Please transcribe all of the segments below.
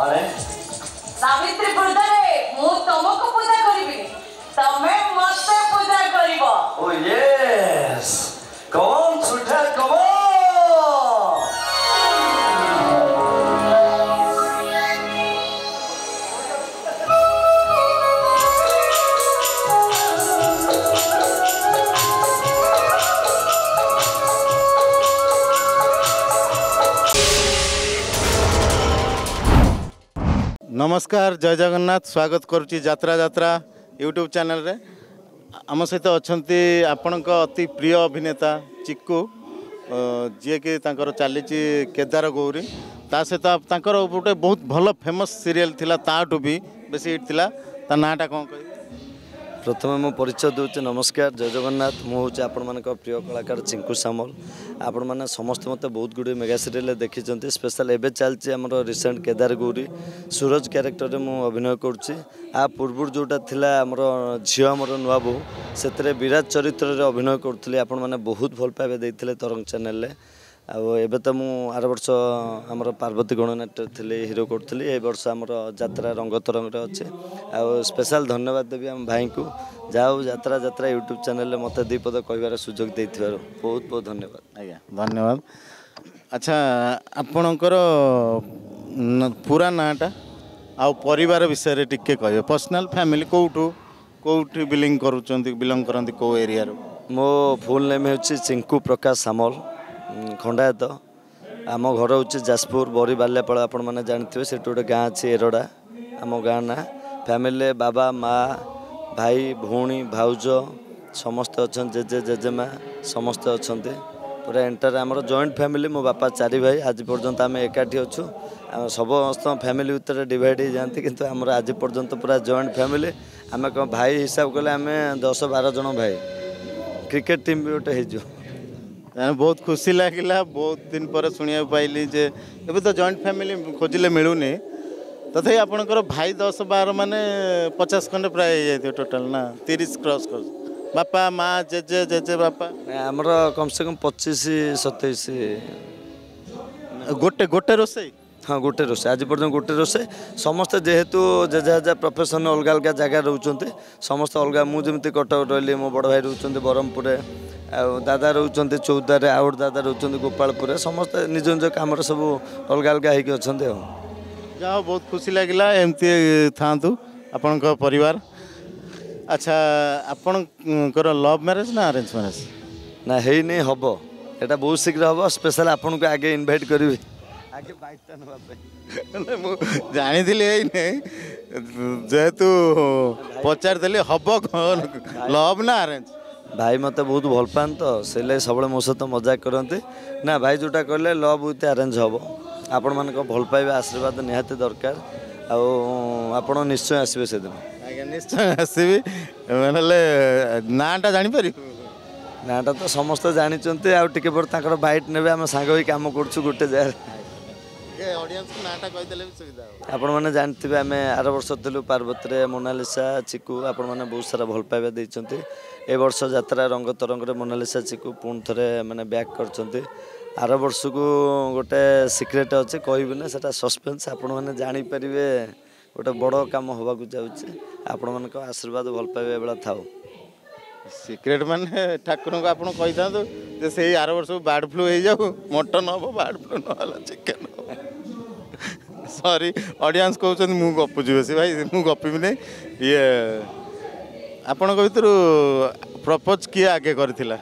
अरे सावित्री पूजा रे मु तुमको पूजा करिबी तमे मते पूजा करिवो ओ यस कौन सुठा कौन नमस्कार जय जगन्नाथ स्वागत करुच्ची यात्रा यात्रा यूट्यूब चैनल रे आम सहित अच्छा आपण अति प्रिय अभिनेता चिक्कू जी कि चली केदार गौरी ता सहित गोटे बहुत भल फेमस सीरियल थिला ताठू भी बेसी हिट थिला ता नाटा कौन कह प्रथम मो परिचय दूचे नमस्कार जय जगन्नाथ मुझे आपण मान प्रिय कलाकार चिंकू सामल आपण मैंने समस्त मत बहुत गुड़े मेगा सीरियल देखी स्पेशल एवं चलती आम रिसेंट केदार गौरी सूरज क्यारेक्टर में अभिनय करुच्ची आ पूर्व जोटा थिला आमर झील आमर नुआ बो से विराट चरित्र रे अभिनय करुली आपण मैंने बहुत भल पाइबा देते तरंग चैनल आबे तो मु आर वर्ष आमर पार्वती गणनाट्य थी हिरो करी ए वर्ष आमर यात्रा रंग तरंग अच्छे स्पेशल धन्यवाद देवी आम भाई को जाओ यात्रा यात्रा यूट्यूब चैनल मत दी पद कहार सुजोग दे बहुत बहुत धन्यवाद आज्ञा धन्यवाद। अच्छा आपणकर पूरा नाटा आ परिवार विषय टिके कहे पर्सनल फैमिली कौटू कौटी बिलोंग करती कौ एरिया मो फुल नेम हूँ चिंकू प्रकाश सामल खंडायत आम घर हूँ जाजपुर बरी बाल्यापाड़ आपण मैंने जानते से गोटे गाँ अच्छी एरड़ा आम गाँ ना फैमिली बाबा माँ भाई भौणी भाउज समस्ते अच्छा जेजे जेजेमा समस्ते अच्छा पूरा एंटायर आमर जॉइंट फैमिली मो बापा चारि भाई आज पर्यंत आम एकाठी अच्छु समस्त फैमिली भितर डिवाइड हो जाती किंतु आमर आज पर्यंत पूरा जॉइंट फैमिली आम भाई हिसाब कले आम 10-12 जन भाई क्रिकेट टीम भी गोटे हो बहुत खुशी लगिला बहुत दिन पर शुणा पाइली जे एबे तो जॉइंट फैमिली खोजिले मिलूनी तथे आपणकर भाई 10-12 माने 50 खंडे प्राय टोटाल ना 30 क्रॉस कर बापा माँ जेजे जेजे बापा आमर कम से कम 25-27 गोटे गोटे रोसे हाँ गोटे रोसे आज पर्यटन गोटे रोसे समस्ते जेहेतु जेजा जेजा प्रोफेशन अलग अलग जगह रोचे समस्त अलग मुझे कटक रही मो बड़ भाई रोचे ब्रह्मपुर दादा रोचे चौदारे आउट दादा रोचे गोपालपुर समस्ते निज निज कम सब अलग अलग होती जाओ बहुत खुशी लगिला एमती था आपण परिवार। अच्छा आपणकर लव मैरिज ना अरेंज मैरिज ना है नहीं हम यहाँ बहुत शीघ्र हम स्पेशल आपन को आगे इनवाइट करी आगे जानी जेहेतु पचार देली हम लव ना अरेंज भाई मत बहुत भल पान तो से सब मो सहित मजाक करते ना भाई जोटा कहले लव विथ अरेंज हम आपण मान भल पाइबा आशीर्वाद निहाती दरकार आपण निश्चय आसबे से दिन आज्ञा निश्चय आसबि माने नाटा जापर नाटा तो समस्त जानते आगे पर बाइट ने आम सांग ही कम कर गोटे जगह आपण मैंने जानते आम आर वर्ष थिलु पार्वती मोनालिसा चिकू आपण मैंने बहुत सारा भल पाइबा देते ए वर्ष यात्रा रंग तरंग मोनालिसा चिकू पुणी थे मैंने बैक कर आर वर्ष को गोटे सिक्रेट अच्छे कहबी ना सेटा सस्पेंस आपण मैंने जापर गोटे बड़ काम होगा जाऊँगी आपण मान आशीर्वाद भल पाइबा बेला था सिक्रेट माने ठाकुर को आपन कही था जे से आर वर्ष बर्ड फ्लू हो जाऊ मटन हम बर्ड फ्लू ना चिकेन सॉरी ऑडियंस कहते मु गपुची बस भाई मु गपी नहीं ये आपण भर प्रपोज किए आगे करथिला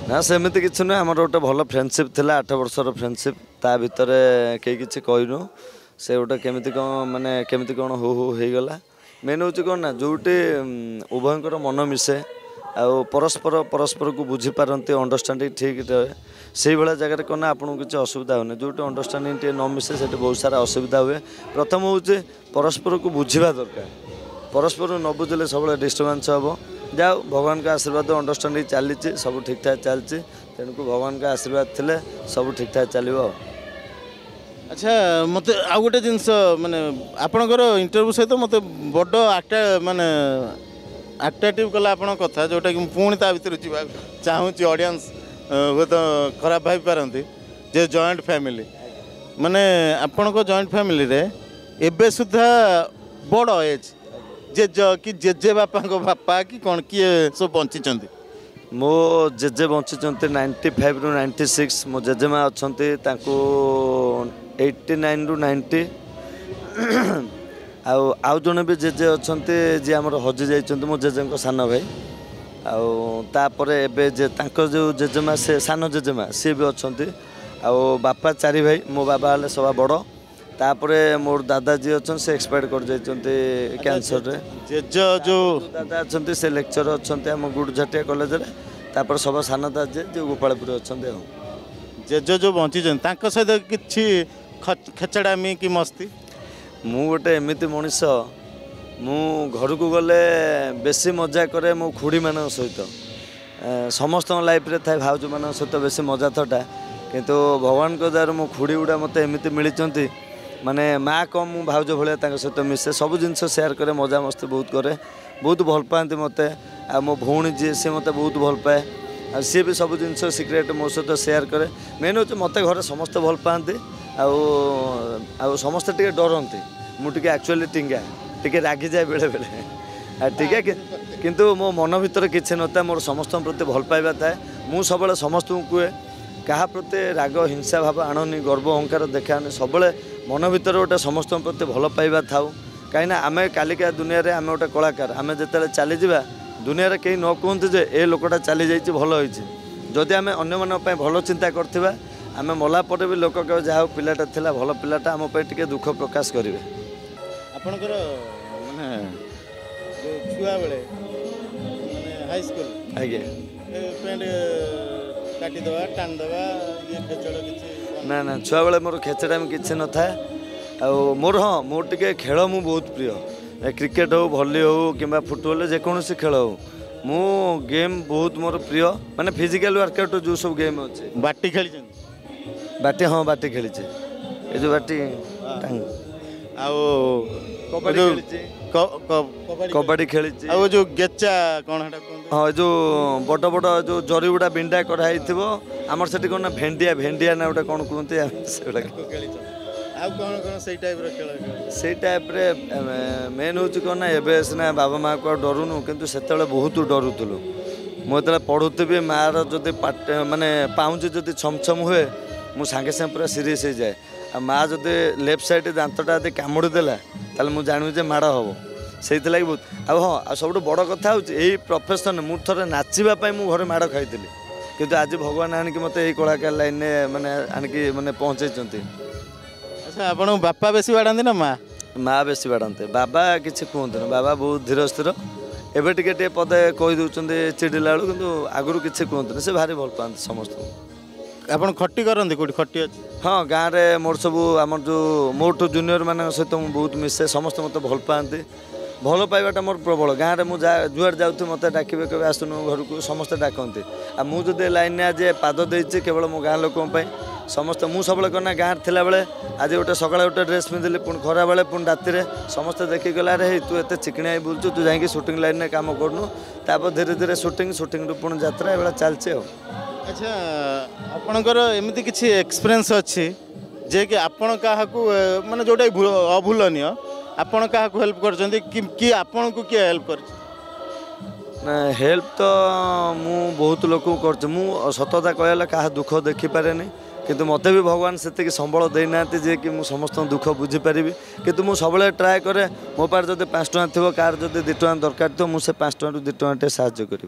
ना सेमती किसी ना आमर गोटे भल फ्रेंडशिप थिला 8 वर्षर फ्रेंडशिप ता भितर कई किसी कहनु से गोटे केमिति कौन माने केमिति कौन हो गला मेन हूँ कौन ना जोटे उभयंकर मन मिसे आ परस्पर परस्पर को बुझीपारती अंडरस्टांडिंग ठीक रहे से भाया जगह कौन ना आपको किसी असुविधा होनी जोटे अंडरस्टांडिंग टे न मिसे से बहुत सारा असुविधा हुए प्रथम हूँ परस्पर को बुझा दरकार परस्पर न बुझे सब डिस्टर्बान्स हम जाओ भगवान का आशीर्वाद अंडरस्टांडिंग चली सब ठीक ठाक चलती तेणु भगवान का आशीर्वाद थे सब ठीक ठाक चलो। अच्छा मत आ गोटे जिनस माने आपणकर इंटरव्यू सहित मत बड़ आक्टा माने आक्टाटिव कला आपण कथा जोटा कि पुणी ता भीतर जीवा चाहूँगी ऑडियंस हुए तो खराब भाई पारती जे जॉइंट फैमिली माने आपण को जॉइंट फैमिली रे एबे सुधा बड़ एज जेज कि जेजे बापा बापा कि कौन किए सब बंची मो जेजे बंची 95 रु 96 मो जेजेमा अच्छा 89 रु 90 आउ जड़े भी जेजे अच्छा जी आम हजि जाइए मो जेजे सान भाई आउे एबे जो जेजेमा से सान जेजेमा सी भी अच्छा बापा 4 भाई मो बाबा हेल्ले सभा बड़ तापरे मोर दादा जी अच्छा से एक्सपायर कर जाइए कैंसर रे जेज जो दादा अच्छा से लेक्चर अच्छा आम गुड़झाटिया कॉलेज रे तापर सब सान दादा जो गोपालपुर अच्छा जेज जो बंची सहित किसी खेचड़ामी कि मस्ती मु गोटे एमती मनीष मु घर को गले बेसी मजा करे मो खुड़ी मान सहित समस्त लाइफ रे थाए भाउज मान सहित बेसी मजा थटा किंतु भगवान को दयार मो खुड़ी गुड़ा मत एमती मिली माने माँ कम मु भाउज भाया सहित मिसे सब जिनस सेयार करे मजा मस्ती बहुत करे बहुत भल पाती मत आ मो भौणी जी सी मत बहुत भल पाए आ सी भी सब जिन सिक्रेट मो सहित सेयार करे मेन हूँ मत घर समस्ते भल पाती समस्ते टे डरती मुझे एक्चुअली टिंगा टे रागी जाए बेले बेले ठीक है किंतु मो मन भर किसी न था मोर समस्त प्रति भल पाइबा थाए मु सब समस्त कहे क्या प्रति राग हिंसा भाव आणनी गर्व अहंकार देखानी सब मन भर गोटे समस्त प्रति भल पाइबा थाऊ कहीं आम कालिका दुनिया रे आम गोटे कलाकार आम जिते चली जावा दुनिया रे कहीं न कहते जे ए लोकटा चली जाइए भल होइछि जदि आम अन्य मान भल चिंता करथिबा आम मला पर भी लोक कहे जहाँ पिलाटा थिला भल पिलाटा आम टिके दुख प्रकाश करेंगे आपणकर माने छुआ बेले हाई स्कूल आज्ञा पेंट काटी दवा टान दवा ये खेचड़ किछि ना ना छुआ बेले मोर खेचड़ा में किसी न था मोर हाँ मोर टे खेल मु बहुत प्रिय क्रिकेट हो भली हो कि फुटबॉल जेकोसी खेल हो मु गेम बहुत मोर प्रिय माने फिजिकल वर्कआउट जो सब गेम अच्छे बाटी खेली बाटी हाँ बाटी खेली ये जो बाटी कबड्डी खेली जो गेचा कौन हाँ जो बड़ बड़ जो जरी गुड़ा बिंडा कराई आमर से कौन ना भेंडिया भेंडिया ना गोटे कौन कहते से टाइप रे मेन हूँ कौन ना एवं सीना बाबा माँ को डरुनु कितु से बहुत डरुलु मुझे पढ़ुवी माँ रदि माने पाँच जदि छम छम हुए मुझे सांगे सांगे पूरा सीरीयस हो जाए आ माँ जदि लेफ्ट साइड दांतटा यदि कामुड़ी देला ताल मुझे जानवी जे माड़ हम से बहुत हाँ सब बड़ कथा हूँ यही प्रोफेशन मुझे थे नाचापी मुझे घर माड़ खाई किंतु आज भगवान आणिक मत यही कलाकार लाइन माने आणिक माने पहुँचे। अच्छा आपण बापा बेसी बाड़ाती ना माँ माँ बेसी बाड़ाते बाबा किसी कहते ना बाबा बहुत धीर स्थिर एवं टे पदे कहीदे चिड़िला बेलू कि आगुरी किसी कहते से भारी भल पाते समस्त आपन खट्टी करंती कोठी खट्टी अछि हाँ गाँव में मोर सब आम जो मोटू जूनियर मान सहित मुझे बहुत मिसे समस्त मत भल पाती भल पाइबाटा मोर प्रबल गाँव में मुझे जुआड़ जाऊँ मत डाके कभी आसुनु घर को समस्ते डाकती आ मुझे लाइन आज पाद देती केवल मो गाँ लोकों समस्त मु सब कना गाँव थिला बेले आज गोटे सकाଳେ गोटे ड्रेस पिंधिली पुणी खरा बेले पुणी राति समस्ते देखी गला रे तू एत चिकणिया बुलचु तू जाकि सुटिंग लाइन में काम करनु तापर धीरे धीरे सुटिंग पुणी यात्रा ए चलছে। अच्छा आपणकर एमती किसी एक्सपीरियंस अच्छी जे कि आपण क्या माने जोटा अभूलनीय आपण क्या हेल्प कर कि आपण को किए हेल्प कर हेल्प तो मु बहुत लोक कर सतता कहला क्या दुख देखिपारे किंतु मते भी भगवान से संबल देना जे कि समस्त दुख बुझीपारि किंतु मु सब ट्राए करे मो पास जब 5 टଙ୍କା थो कार जब 2 टଙ୍କା दरकार थो मुझे 5 टଙ୍କା 2 टଙ୍କା साहाଯ୍य करी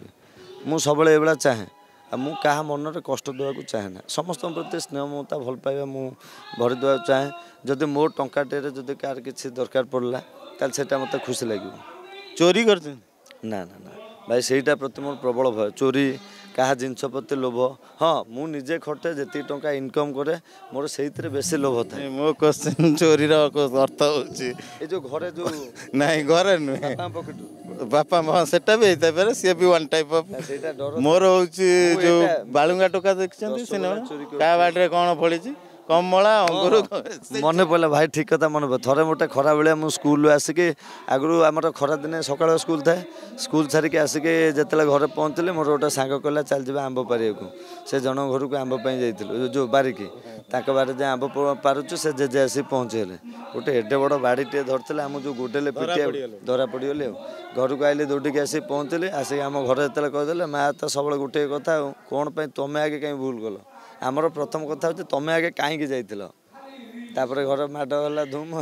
मु सब ये चाहे मु क्या मन में कष्ट देवा चाहे ना समस्त प्रति स्नेह ममता भल पाइबा मु भरी देवा चाहे जदि मोर टंकाटे जदि कार किसी दरकार पड़ला ताल सेटा मते खुशी लगे चोरी कर ना ना ना भाई सेटा प्रति मोर प्रबल भय चोरी क्या जिनस प्रति लोभ हाँ मुझे खटे जी टंका इनकम करे मोर से बेसी लोभ था मो क्वेश्चन चोरी अर्थ होची जो घरे जो नहीं घरे नुहे बापा माँ सेटा भी होता पारे सी भी वन टाइप ऑफ मोर होची जो बालुंगा टोका देखछन्ती सिनेमा का बाटे कौन फड़ी कमला अंगूर मन पड़ा भाई ठीक कथा मन पड़ा थे मोटे खरा बेले मुझे स्कूल आसिक आगु आम खरा दिन सका स्कूल थाए स्कूल छाड़िक आसिक जिते घर पहुँचली मोर गोटे सांग कहला चल जा आंब पारिया को से जन घर को आंब जाइलु जो बारिकी बारे जे आंब पारुचु से जेजे आसी पहुँचेले गोटे एडे बड़ बाड़ीटे धरते आम जो गोटेले पिटिया धरा पड़गली घर को आइली दौड़िकी आसी पहुँचली आसिक आम घर जो कहदे माँ तो सब गोटे कथा कौन तुम आगे कहीं भूल कल आमर प्रथम कथा हूँ तुम आगे कहीं जाइल तापर घर माड़ गला धूम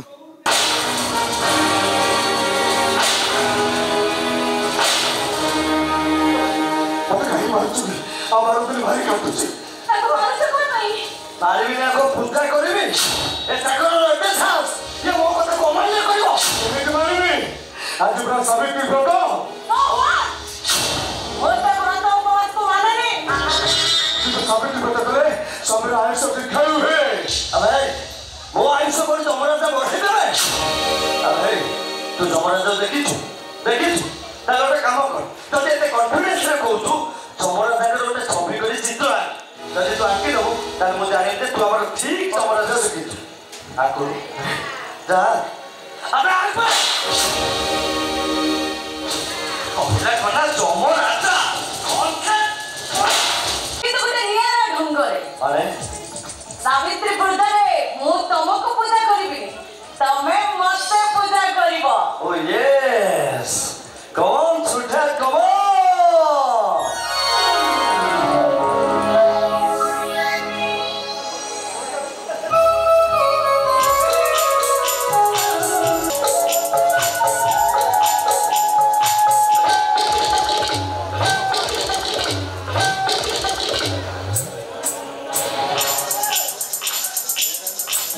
तू जमराज देखी गोटे कम कर जब ये कन्फिडेन्स कहू जमराज गोटे छवि कर चित्र जब तू आंकी दबू ताले मुझे जाने तू आम ठीक जमराज देखी आकु जा जमराजा सावित्री पूजारे मु तुमको पूजा करिबिनी तमे मते पूजा करिवो ओ यस कौन